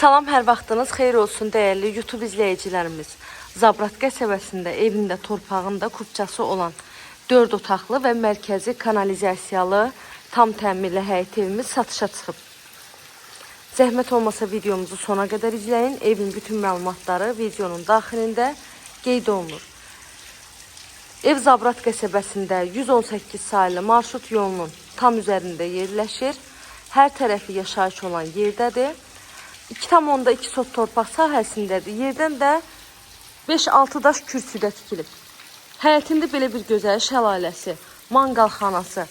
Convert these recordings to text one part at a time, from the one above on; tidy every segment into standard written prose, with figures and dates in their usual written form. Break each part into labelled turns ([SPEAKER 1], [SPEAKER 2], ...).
[SPEAKER 1] Salam, hər vaxtınız xeyir olsun dəyərli YouTube izləyicilərimiz. Zabrat qəsəbəsində evində, torpağında kubçası olan 4 otaqlı və mərkəzi kanalizasiyalı tam təmirli həyət evimiz satışa çıxıb. Zəhmət olmasa videomuzu sona qədər izləyin. Evin bütün məlumatları videonun daxilində qeyd olunur. Ev Zabrat qəsəbəsində 118 sayılı marşrut yolunun tam üzərində yerləşir. Hər tərəfi yaşayış olan yerdədir. 2,2 sot torpaq sahəsindədir. Yerdən də 5-6 daş kürsüdə tikilib. Həyətində belə bir gözəl şəlaləsi, manqalxanası,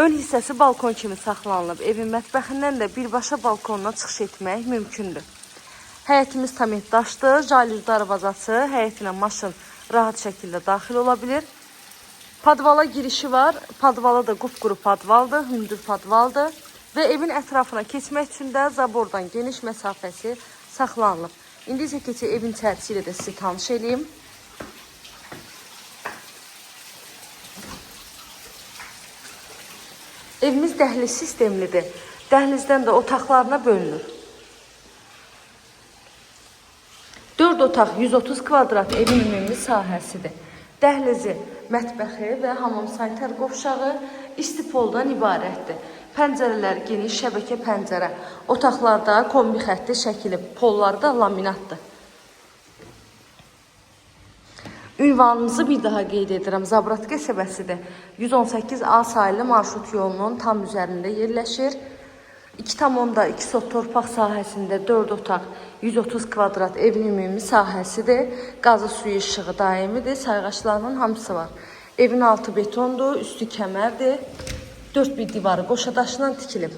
[SPEAKER 1] ön hissəsi balkon kimi saxlanılıb. Evin mətbəxindən də birbaşa balkonuna çıxış etmək mümkündür. Həyətimiz tam daşdır. Jalüz darvazası, həyətinə maşın rahat şəkildə daxil ola bilir. Padvala girişi var. Padvala da qupquru padvaldır, hündür padvaldır. Və evin ətrafına keçmək üçün də zabordan geniş məsafəsi saxlanılıb. İndi isə keçək evin içərisi ilə də sizi tanış edeyim. Evimiz dəhliz sistemlidir. Dəhlizdən də otaqlarına bölünür. 4 otaq 130 kvadrat evin ümumi sahəsidir. Dəhlizi, mətbəxi və hamam sanitar qovşağı istipoldan ibarətdir. Pəncərələr geniş şəbəkə pəncərə. Otaqlarda kombi xətti çəkilib. Polları da laminatdır. Ünvanımızı bir daha qeyd edirəm. Zabrat qəsəbəsidir. 118A sayılı marşrut yolunun tam üzərində yerləşir. 2,2 sot torpaq sahəsində 4 otaq 130 kvadrat evin ümumi sahəsidir. Qazı suyu işığı daimidir. Sayğaçlarının hamısı var. Evin altı betondur, üstü kəmərdir. 4 bir divarı qoşadaşla tikilib.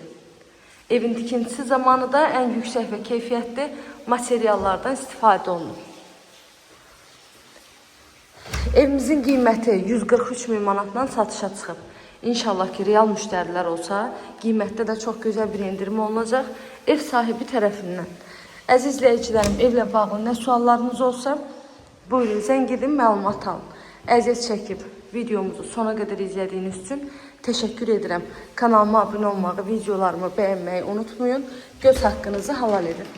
[SPEAKER 1] Evin tikintisi zamanı da ən yüksək və keyfiyyətli materiallardan istifadə olunur. Evimizin qiyməti 143 min manatdan satışa çıxıb. İnşallah ki, real müştərilər olsa, qiymətdə də çox gözəl bir endirim olunacaq ev sahibi tərəfindən. Əziz izləyicilərim, evlə bağlı nə suallarınız olsa, buyurun, zəng edin, məlumat alın. Əziyyət çəkib videomuzu sona qədər izlədiyiniz üçün təşəkkür edirəm. Kanalıma abunə olmağı, videolarımı bəyənməyi unutmayın. Göz haqqınızı halal edin.